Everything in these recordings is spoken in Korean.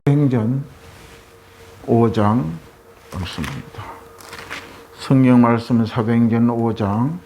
행전 5장 말씀입니다. 성경 말씀은 사도행전 5장,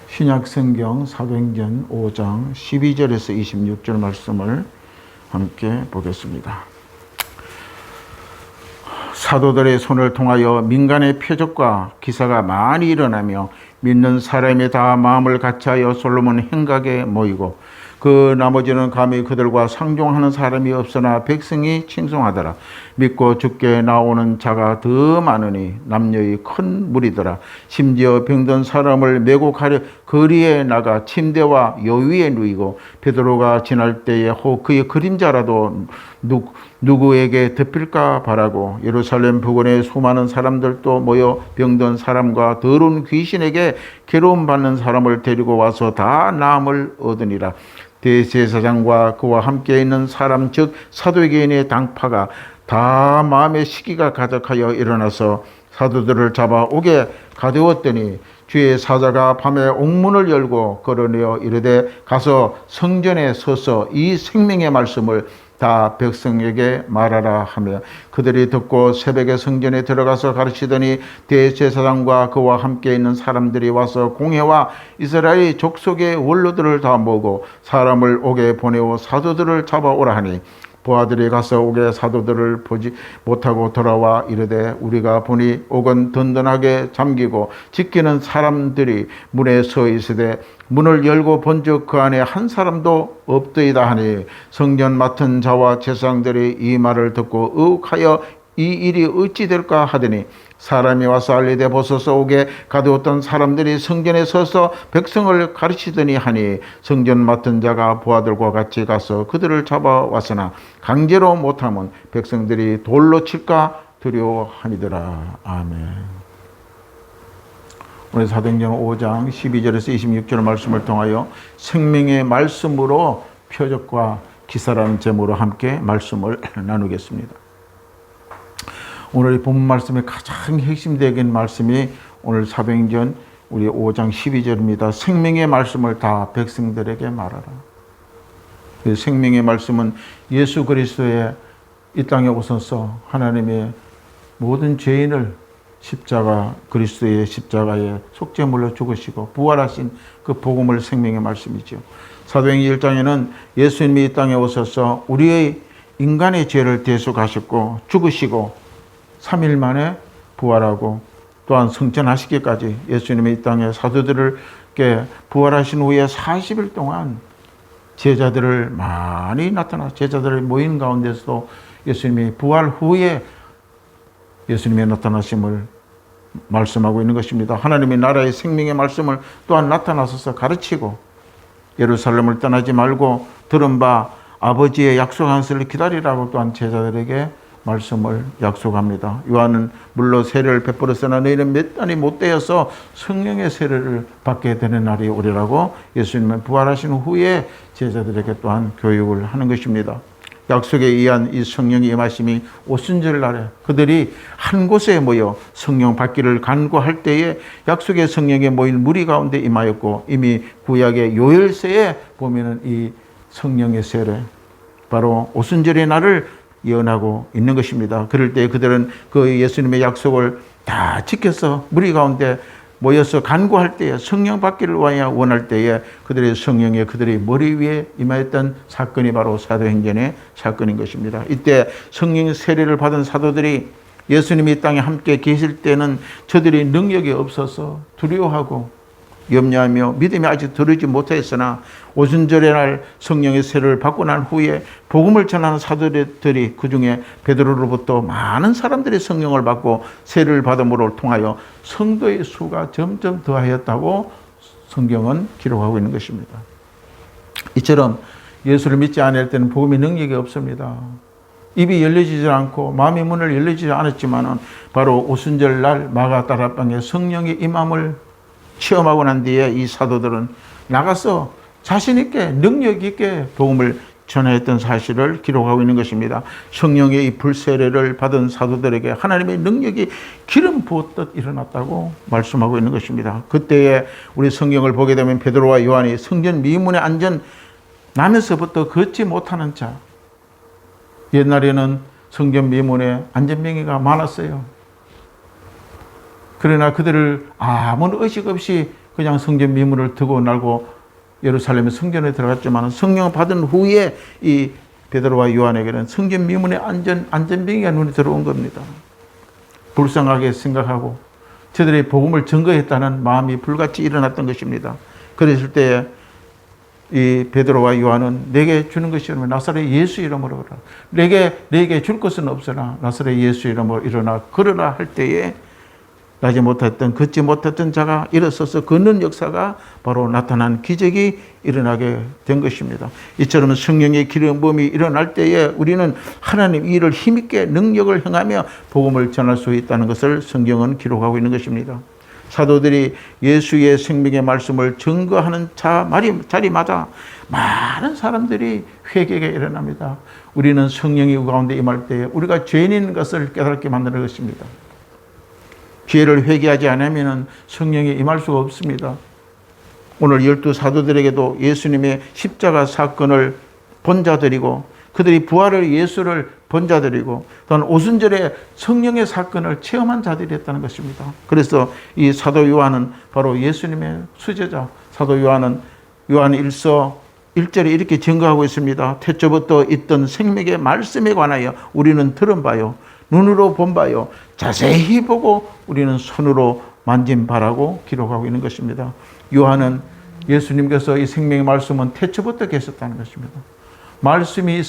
신약성경 사도행전 5장 12절에서 26절 말씀을 함께 보겠습니다. 사도들의 손을 통하여 민간의 표적과 기사가 많이 일어나며 믿는 사람이 다 마음을 같이하여 솔로몬 행각에 모이고 그 나머지는 감히 그들과 상종하는 사람이 없으나 백성이 칭송하더라. 믿고 죽게 나오는 자가 더 많으니 남녀의 큰 무리더라. 심지어 병든 사람을 메고 거리에 나가 침대와 여위에 누이고 베드로가 지날 때에 혹 그의 그림자라도 누구에게 덮일까 바라고 예루살렘 부근에 수많은 사람들도 모여 병든 사람과 더러운 귀신에게 괴로움 받는 사람을 데리고 와서 다 나음을 얻으니라. 대제사장과 그와 함께 있는 사람 즉 사도개인의 당파가 다 마음의 시기가 가득하여 일어나서 사도들을 잡아 옥에 가두었더니 주의 사자가 밤에 옥문을 열고 걸어내어 이르되 가서 성전에 서서 이 생명의 말씀을 다 백성에게 말하라 하며 그들이 듣고 새벽에 성전에 들어가서 가르치더니 대제사장과 그와 함께 있는 사람들이 와서 공회와 이스라엘 족속의 원로들을 다 모으고 사람을 옥에 보내어 사도들을 잡아오라 하니 부하들이 가서 옥에 사도들을 보지 못하고 돌아와 이르되 우리가 보니 옥은 든든하게 잠기고 지키는 사람들이 문에 서 있으되 문을 열고 본즉 그 안에 한 사람도 없더이다 하니 성전 맡은 자와 제사장들이 이 말을 듣고 의혹하여 이 일이 어찌 될까 하더니 사람이 와서 알리되 보소서 옥에 가두었던 사람들이 성전에 서서 백성을 가르치더니 하니 성전 맡은 자가 부하들과 같이 가서 그들을 잡아왔으나 강제로 못하면 백성들이 돌로 칠까 두려워하니더라. 아멘. 오늘 사도행전 5장 12절에서 26절 말씀을 통하여 생명의 말씀으로 표적과 기사라는 제목으로 함께 말씀을 나누겠습니다. 오늘 본문 말씀의 가장 핵심적인 말씀이 오늘 사도행전 우리 5장 12절입니다. 생명의 말씀을 다 백성들에게 말하라. 그 생명의 말씀은 예수 그리스도의 이 땅에 오셔서 하나님의 모든 죄인을 그리스도의 십자가에 속죄물로 죽으시고 부활하신 그 복음을 생명의 말씀이죠. 사도행전 1장에는 예수님이 이 땅에 오셔서 우리의 인간의 죄를 대속하셨고 죽으시고 3일 만에 부활하고 또한 승천하시기까지 예수님이 이 땅에 사도들에게 부활하신 후에 40일 동안 제자들을 많이 제자들의 모인 가운데서도 예수님이 부활 후에 예수님의 나타나심을 말씀하고 있는 것입니다. 하나님의 나라의 생명의 말씀을 또한 나타나셔서 가르치고 예루살렘을 떠나지 말고 들은 바 아버지의 약속한 것을 기다리라고 또한 제자들에게 말씀을 약속합니다. 요한은 물로 세례를 베풀었으나 너희는 몇 달이 못 되어서 성령의 세례를 받게 되는 날이 오리라고 예수님은 부활하신 후에 제자들에게 또한 교육을 하는 것입니다. 약속에 의한 이 성령의 임하심이 오순절 날에 그들이 한 곳에 모여 성령 받기를 간구할 때에 약속의 성령에 모인 무리 가운데 임하였고 이미 구약의 요엘서에 보면은 이 성령의 세례 바로 오순절의 날을 예언하고 있는 것입니다. 그럴 때 그들은 그 예수님의 약속을 다 지켜서 무리 가운데 모여서 간구할 때에 성령 받기를 원할 때에 그들의 성령에 그들의 머리 위에 임하였던 사건이 바로 사도행전의 사건인 것입니다. 이때 성령 세례를 받은 사도들이 예수님이 이 땅에 함께 계실 때는 저들이 능력이 없어서 두려워하고 염려하며 믿음이 아직 들어오지 못했으나 오순절의 날 성령의 세례를 받고 난 후에 복음을 전하는 사도들이 그중에 베드로로부터 많은 사람들이 성령을 받고 세례를 받음으로 통하여 성도의 수가 점점 더하였다고 성경은 기록하고 있는 것입니다. 이처럼 예수를 믿지 않을 때는 복음의 능력이 없습니다. 입이 열려지지 않고 마음의 문을 열리지 않았지만 바로 오순절 날 마가다락방에 성령의 임함을 체험하고 난 뒤에 이 사도들은 나가서 자신 있게 능력 있게 복음을 전했던 사실을 기록하고 있는 것입니다. 성령의 이 불세례를 받은 사도들에게 하나님의 능력이 기름 부었듯 일어났다고 말씀하고 있는 것입니다. 그때에 우리 성경을 보게 되면 베드로와 요한이 성전 미문에 앉은 나면서부터 걷지 못하는 자, 옛날에는 성전 미문에 안전병기가 많았어요. 그러나 그들을 아무 의식 없이 그냥 성전 미문을 두고 날고 예루살렘의 성전에 들어갔지만 성령을 받은 후에 이 베드로와 요한에게는 성전 미문의 안전병기가 눈에 들어온 겁니다. 불쌍하게 생각하고 저들의 복음을 증거했다는 마음이 불같이 일어났던 것입니다. 그랬을 때 이 베드로와 요한은 내게 주는 것이 없으면 나사렛 예수 이름으로 오라. 내게 줄 것은 없으나 나사렛 예수 이름으로 일어나 걸으라 할 때에 나지 못했던 걷지 못했던 자가 일어서서 걷는 역사가 바로 나타난 기적이 일어나게 된 것입니다. 이처럼 성령의 기름 부음이 일어날 때에 우리는 하나님 일을 힘있게 능력을 행하며 복음을 전할 수 있다는 것을 성경은 기록하고 있는 것입니다. 사도들이 예수의 생명의 말씀을 증거하는 자리마다 많은 사람들이 회개가 일어납니다. 우리는 성령이 우리 가운데 임할 때에 우리가 죄인인 것을 깨닫게 만드는 것입니다. 죄를 회개하지 않으면 성령이 임할 수가 없습니다. 오늘 12 사도들에게도 예수님의 십자가 사건을 본 자들이고 그들이 부활을 예수를 본 자들이고 또한 오순절에 성령의 사건을 체험한 자들이었다는 것입니다. 그래서 이 사도 요한은 바로 예수님의 수제자. 사도 요한은 요한 1서 1절에 이렇게 증거하고 있습니다. 태초부터 있던 생명의 말씀에 관하여 우리는 들은 바요 눈으로 본 바요 자세히 보고 우리는 손으로 만진 바라고 기록하고 있는 것입니다. 요한은 예수님께서 이 생명의 말씀은 태초부터 계셨다는 것입니다. 말씀이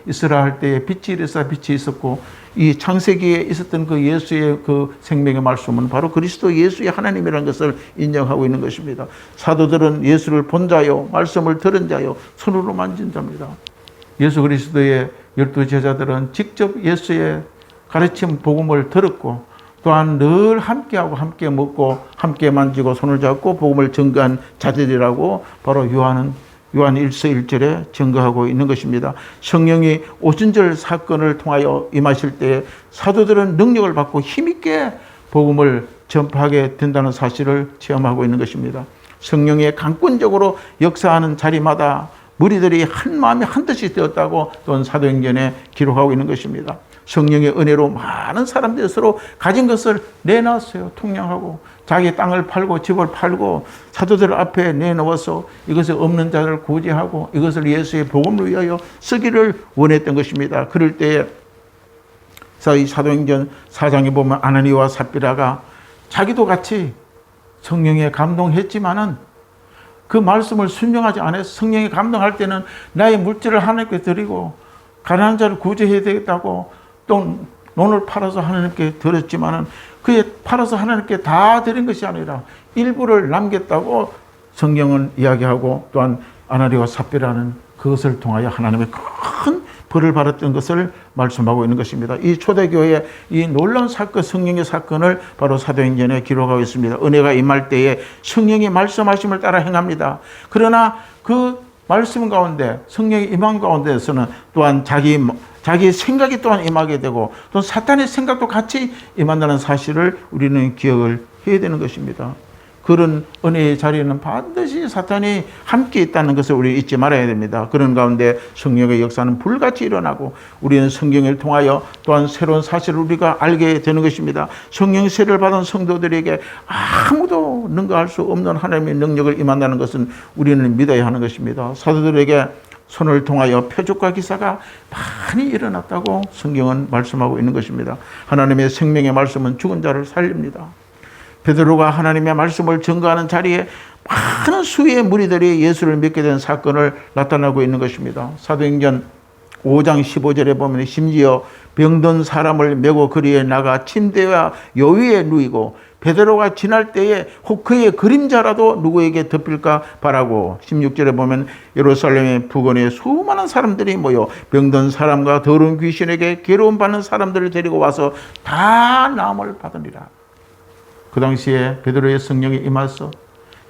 있으라 할 때에 빛이 이르사 빛이 있었고 이 창세기에 있었던 그 예수의 그 생명의 말씀은 바로 그리스도 예수의 하나님이라는 것을 인정하고 있는 것입니다. 사도들은 예수를 본 자요 말씀을 들은 자요 손으로 만진 자입니다. 예수 그리스도의 12 제자들은 직접 예수의 가르침 복음을 들었고 또한 늘 함께하고 함께 먹고 함께 만지고 손을 잡고 복음을 증거한 자들이라고 바로 요한 1서 1절에 증거하고 있는 것입니다. 성령이 오순절 사건을 통하여 임하실 때 사도들은 능력을 받고 힘있게 복음을 전파하게 된다는 사실을 체험하고 있는 것입니다. 성령이 강권적으로 역사하는 자리마다 무리들이 한 마음이 한 뜻이 되었다고 또한 사도행전에 기록하고 있는 것입니다. 성령의 은혜로 많은 사람들이 서로 가진 것을 내놨어요. 통량하고 자기 땅을 팔고 집을 팔고 사도들 앞에 내놓아서 이것을 없는 자를 구제하고 이것을 예수의 복음을 위하여 쓰기를 원했던 것입니다. 그럴 때에 이 사도행전 4장에 보면 아나니와 삽비라가 자기도 같이 성령에 감동했지만은 그 말씀을 순종하지 않아서 성령이 감동할 때는 나의 물질을 하나님께 드리고 가난한 자를 구제해야 되겠다고 또 논을 팔아서 하나님께 드렸지만은 그에 팔아서 하나님께 다 드린 것이 아니라 일부를 남겼다고 성경은 이야기하고 또한 아나니와 삽비라는 그것을 통하여 하나님의 큰 벌을 받았던 것을 말씀하고 있는 것입니다. 이 초대교회의 이 놀라운 사건, 성령의 사건을 바로 사도행전에 기록하고 있습니다. 은혜가 임할 때에 성령이 말씀하심을 따라 행합니다. 그러나 그 말씀 가운데 성령의 임한 가운데에서는 또한 자기 생각이 또한 임하게 되고 또 사탄의 생각도 같이 임한다는 사실을 우리는 기억을 해야 되는 것입니다. 그런 은혜의 자리에는 반드시 사탄이 함께 있다는 것을 우리 잊지 말아야 됩니다. 그런 가운데 성령의 역사는 불같이 일어나고 우리는 성경을 통하여 또한 새로운 사실을 우리가 알게 되는 것입니다. 성령 세례를 받은 성도들에게 아무도 능가할 수 없는 하나님의 능력을 임한다는 것은 우리는 믿어야 하는 것입니다. 사도들에게 손을 통하여 표적과 기사가 많이 일어났다고 성경은 말씀하고 있는 것입니다. 하나님의 생명의 말씀은 죽은 자를 살립니다. 베드로가 하나님의 말씀을 증거하는 자리에 많은 수의 무리들이 예수를 믿게 된 사건을 나타나고 있는 것입니다. 사도행전 5장 15절에 보면 심지어 병든 사람을 메고 거리에 나가 침대와 여위에 누이고 베드로가 지날 때에 혹 그의 그림자라도 누구에게 덮일까 바라고 16절에 보면 예루살렘의 부근에 수많은 사람들이 모여 병든 사람과 더러운 귀신에게 괴로움 받는 사람들을 데리고 와서 다 나음을 받으리라. 그 당시에 베드로의 성령이 임하서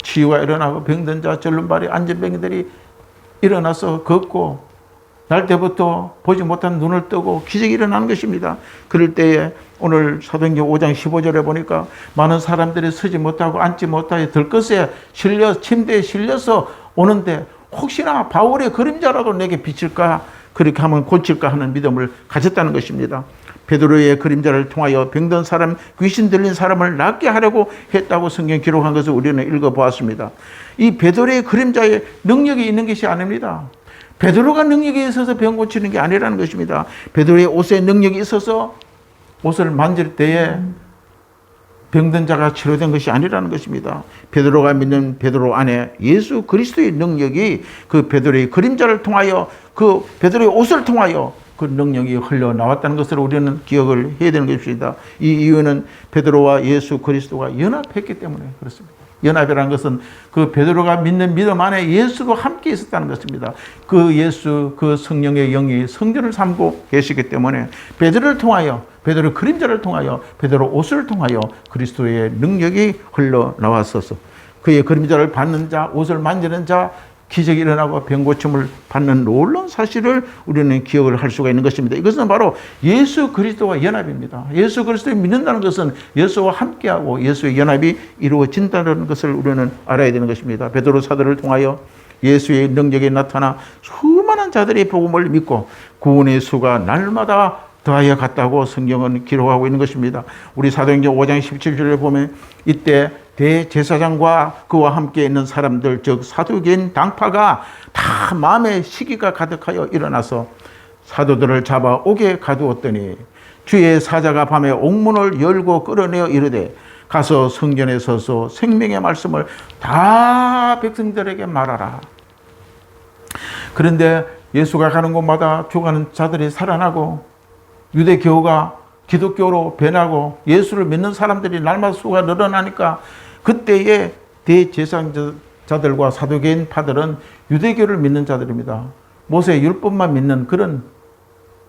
치유가 일어나고 병든 자, 절름발이 안전병들이 일어나서 걷고 날 때부터 보지 못한 눈을 뜨고 기적이 일어나는 것입니다. 그럴 때에 오늘 사도행전 5장 15절에 보니까 많은 사람들이 서지 못하고 앉지 못하여 들것에 실려 침대에 실려서 오는데 혹시나 바울의 그림자라도 내게 비칠까 그렇게 하면 고칠까 하는 믿음을 가졌다는 것입니다. 베드로의 그림자를 통하여 병든 사람, 귀신 들린 사람을 낫게 하려고 했다고 성경 기록한 것을 우리는 읽어보았습니다. 이 베드로의 그림자에 능력이 있는 것이 아닙니다. 베드로가 능력이 있어서 병 고치는 게 아니라는 것입니다. 베드로의 옷에 능력이 있어서 옷을 만질 때에 병든 자가 치료된 것이 아니라는 것입니다. 베드로가 믿는 베드로 안에 예수 그리스도의 능력이 그 베드로의 그림자를 통하여, 그 베드로의 옷을 통하여 그 능력이 흘러나왔다는 것을 우리는 기억을 해야 되는 것입니다. 이 이유는 베드로와 예수 그리스도가 연합했기 때문에 그렇습니다. 연합이라는 것은 그 베드로가 믿는 믿음 안에 예수도 함께 있었다는 것입니다. 그 예수, 그 성령의 영이 성전을 삼고 계시기 때문에 베드로를 통하여, 베드로 그림자를 통하여, 베드로 옷을 통하여 그리스도의 능력이 흘러나왔어서 그의 그림자를 받는 자, 옷을 만지는 자, 기적이 일어나고 병고침을 받는 놀라운 사실을 우리는 기억을 할 수가 있는 것입니다. 이것은 바로 예수 그리스도와 연합입니다. 예수 그리스도를 믿는다는 것은 예수와 함께하고 예수의 연합이 이루어진다는 것을 우리는 알아야 되는 것입니다. 베드로 사도를 통하여 예수의 능력이 나타나 수많은 자들이 복음을 믿고 구원의 수가 날마다 더하여 갔다고 성경은 기록하고 있는 것입니다. 우리 사도행전 5장 17절에 보면 이때 대제사장과 그와 함께 있는 사람들, 즉 사두개인 당파가 다 마음의 시기가 가득하여 일어나서 사도들을 잡아 옥에 가두었더니 주의 사자가 밤에 옥문을 열고 끌어내어 이르되 가서 성전에 서서 생명의 말씀을 다 백성들에게 말하라. 그런데 예수가 가는 곳마다 죽어가는 자들이 살아나고 유대교가 기독교로 변하고 예수를 믿는 사람들이 날마다 수가 늘어나니까 그때의 대제사장자들과 사두개인 파들은 유대교를 믿는 자들입니다. 모세의 율법만 믿는 그런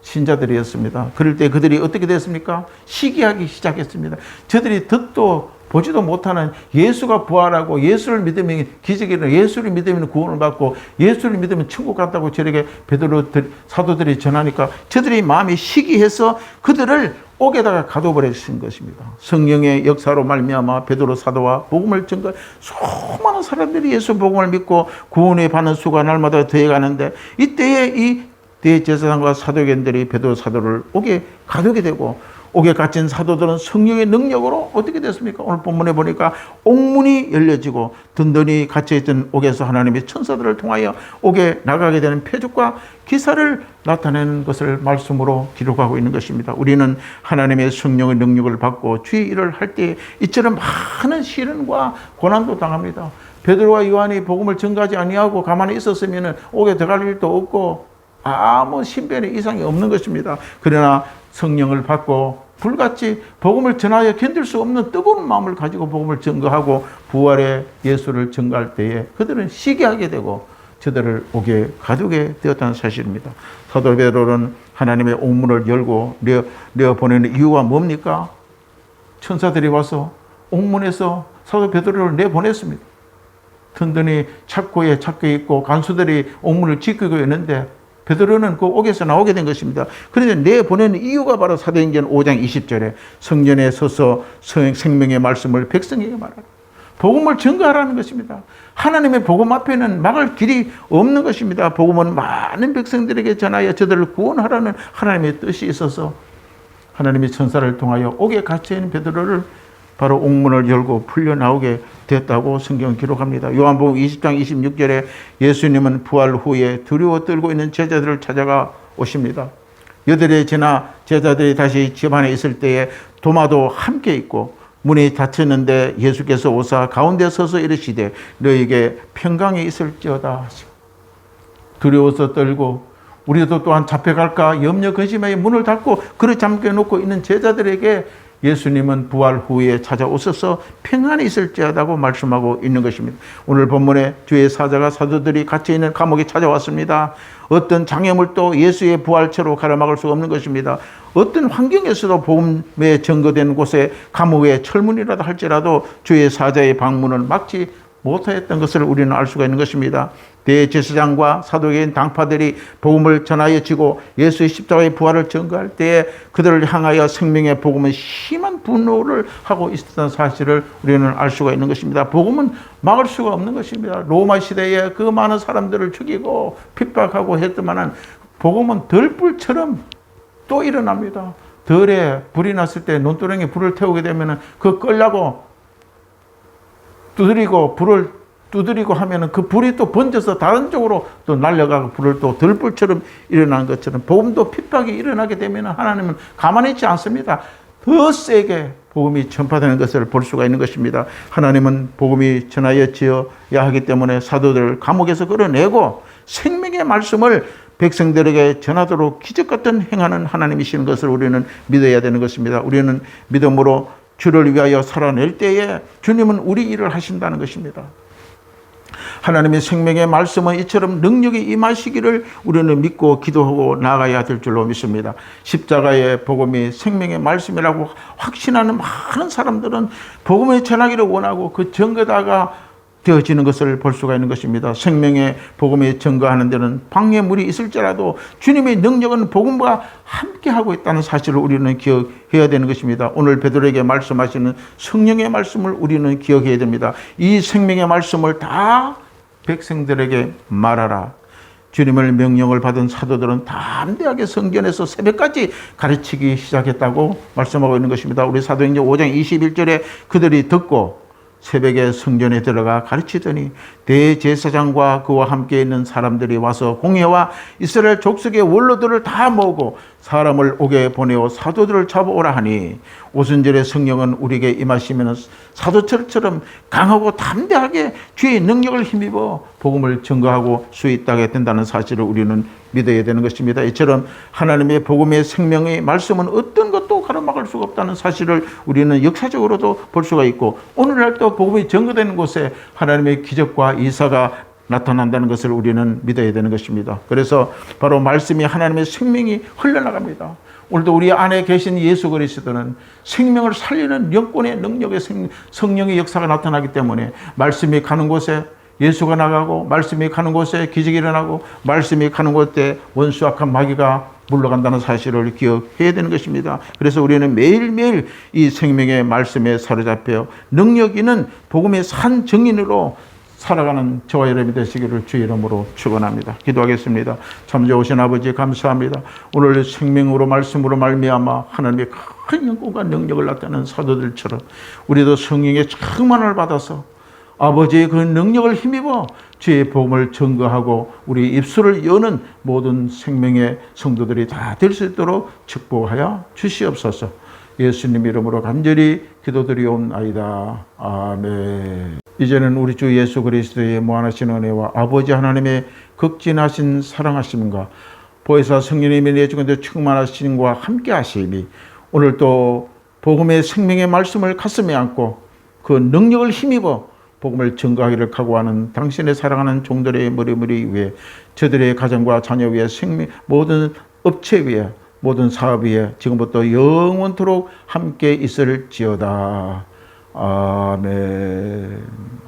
신자들이었습니다. 그럴 때 그들이 어떻게 됐습니까? 시기하기 시작했습니다. 저들이 듣도 보지도 못하는 예수가 부활하고 예수를 믿으면 기적이 일어나, 예수를 믿으면 구원을 받고 예수를 믿으면 천국 간다고 저에게 베드로 사도들이 전하니까 저들이 마음이 시기해서 그들을 옥에다가 가둬버리신 것입니다. 성령의 역사로 말미암아 베드로 사도와 복음을 전가 수많은 사람들이 예수 복음을 믿고 구원을 받는 수가 날마다 더해가는데 이때에 이 대제사장과 사도견들이 베드로 사도를 옥에 가두게 되고 옥에 갇힌 사도들은 성령의 능력으로 어떻게 됐습니까? 오늘 본문에 보니까 옥문이 열려지고 든든히 갇혀있던 옥에서 하나님의 천사들을 통하여 옥에 나가게 되는 표적과 기사를 나타내는 것을 말씀으로 기록하고 있는 것입니다. 우리는 하나님의 성령의 능력을 받고 주의 일을 할 때 이처럼 많은 시련과 고난도 당합니다. 베드로와 요한이 복음을 전가하지 아니하고 가만히 있었으면 옥에 들어갈 일도 없고 아무 신변의 이상이 없는 것입니다. 그러나 성령을 받고 불같이 복음을 전하여 견딜 수 없는 뜨거운 마음을 가지고 복음을 전가하고 부활의 예수를 전가할 때에 그들은 시기하게 되고 저들을 옥에 가두게 되었다는 사실입니다. 사도 베드로는 하나님의 옥문을 열고 내어 보내는 이유가 뭡니까? 천사들이 와서 옥문에서 사도 베드로를 내보냈습니다. 든든히 착고에 착겨 있고 간수들이 옥문을 지키고 있는데 베드로는 그 옥에서 나오게 된 것입니다. 그런데 내보내는 이유가 바로 사도행전 5장 20절에 성전에 서서 생명의 말씀을 백성에게 말하라. 복음을 전가하라는 것입니다. 하나님의 복음 앞에는 막을 길이 없는 것입니다. 복음은 많은 백성들에게 전하여 저들을 구원하라는 하나님의 뜻이 있어서 하나님의 천사를 통하여 옥에 갇혀있는 베드로를 바로 옥문을 열고 풀려나오게 됐다고 성경은 기록합니다. 요한복음 20장 26절에 예수님은 부활 후에 두려워 떨고 있는 제자들을 찾아가 오십니다. 여들이 지나 제자들이 다시 집 안에 있을 때에 도마도 함께 있고 문이 닫혔는데 예수께서 오사 가운데 서서 이르시되 너에게 평강이 있을지어다 하시고 두려워서 떨고 우리도 또한 잡혀갈까 염려 근심하여 문을 닫고 그릇 잠겨놓고 있는 제자들에게 예수님은 부활 후에 찾아오셔서 평안이 있을지어다고 말씀하고 있는 것입니다. 오늘 본문에 주의 사자가 사도들이 갇혀있는 감옥에 찾아왔습니다. 어떤 장애물도 예수의 부활체로 가로막을 수 없는 것입니다. 어떤 환경에서도 복음에 증거된 곳에 감옥의 철문이라도 할지라도 주의 사자의 방문을 막지 못하였던 것을 우리는 알 수가 있는 것입니다. 대제사장과 사도계인 당파들이 복음을 전하여 지고 예수의 십자가의 부활을 증거할 때에 그들을 향하여 생명의 복음은 심한 분노를 하고 있었던 사실을 우리는 알 수가 있는 것입니다. 복음은 막을 수가 없는 것입니다. 로마 시대에 그 많은 사람들을 죽이고 핍박하고 했더만은 복음은 덜불처럼 또 일어납니다. 덜에 불이 났을 때 논두렁에 불을 태우게 되면 그 끌라고 불을 두드리고 하면은 그 불이 또 번져서 다른 쪽으로 또 날려가고 불을 또 덜불처럼 일어나는 것처럼 복음도 핍박이 일어나게 되면 하나님은 가만히 있지 않습니다. 더 세게 복음이 전파되는 것을 볼 수가 있는 것입니다. 하나님은 복음이 전하여져야 하기 때문에 사도들을 감옥에서 끌어내고 생명의 말씀을 백성들에게 전하도록 기적 같은 행하는 하나님이시는 것을 우리는 믿어야 되는 것입니다. 우리는 믿음으로 주를 위하여 살아낼 때에 주님은 우리 일을 하신다는 것입니다. 하나님의 생명의 말씀은 이처럼 능력이 임하시기를 우리는 믿고 기도하고 나아가야 될 줄로 믿습니다. 십자가의 복음이 생명의 말씀이라고 확신하는 많은 사람들은 복음을 전하기를 원하고 그 증거다가 되어지는 것을 볼 수가 있는 것입니다. 생명의 복음이 증거하는 데는 방해물이 있을지라도 주님의 능력은 복음과 함께하고 있다는 사실을 우리는 기억해야 되는 것입니다. 오늘 베드로에게 말씀하시는 성령의 말씀을 우리는 기억해야 됩니다. 이 생명의 말씀을 다 백성들에게 말하라. 주님을 명령을 받은 사도들은 담대하게 성전에서 새벽까지 가르치기 시작했다고 말씀하고 있는 것입니다. 우리 사도행전 5장 21절에 그들이 듣고 새벽에 성전에 들어가 가르치더니 대제사장과 그와 함께 있는 사람들이 와서 공회와 이스라엘 족속의 원로들을 다 모으고 사람을 오게 보내어 사도들을 잡아오라 하니 오순절에 성령은 우리에게 임하시면 사도처럼 강하고 담대하게 주의 능력을 힘입어 복음을 증거하고 수 있게 된다는 사실을 우리는 믿어야 되는 것입니다. 이처럼 하나님의 복음의 생명의 말씀은 어떤 것도 가로막을 수가 없다는 사실을 우리는 역사적으로도 볼 수가 있고 오늘날도 복음이 증거되는 곳에 하나님의 기적과 이사가 나타난다는 것을 우리는 믿어야 되는 것입니다. 그래서 바로 말씀이 하나님의 생명이 흘러나갑니다. 오늘도 우리 안에 계신 예수 그리스도는 생명을 살리는 영권의 능력의 성령의 역사가 나타나기 때문에 말씀이 가는 곳에 예수가 나가고 말씀이 가는 곳에 기적이 일어나고 말씀이 가는 곳에 원수 악한 마귀가 물러간다는 사실을 기억해야 되는 것입니다. 그래서 우리는 매일매일 이 생명의 말씀에 사로잡혀 능력 있는 복음의 산 증인으로 살아가는 저와 여러분이 되시기를 주의 이름으로 축원합니다. 기도하겠습니다. 참 좋으신 아버지 감사합니다. 오늘 생명으로 말씀으로 말미암아 하나님의 큰 영광과 능력을 나타내는 사도들처럼 우리도 성령의 충만을 받아서 아버지의 그 능력을 힘입어 주의 복음을 증거하고 우리 입술을 여는 모든 생명의 성도들이 다 될 수 있도록 축복하여 주시옵소서. 예수님 이름으로 간절히 기도드리옵나이다. 아멘. 이제는 우리 주 예수 그리스도의 무한하신 은혜와 아버지 하나님의 극진하신 사랑하심과 보혜사 성령님의 내주권대 충만하심과 함께 하심이 오늘 또 복음의 생명의 말씀을 가슴에 안고 그 능력을 힘입어 복음을 증거하기를 각오하는 당신의 사랑하는 종들의 머리머리 위에 저들의 가정과 자녀 위에 모든 업체 위에 모든 사업 위에 지금부터 영원토록 함께 있을지어다. 아멘.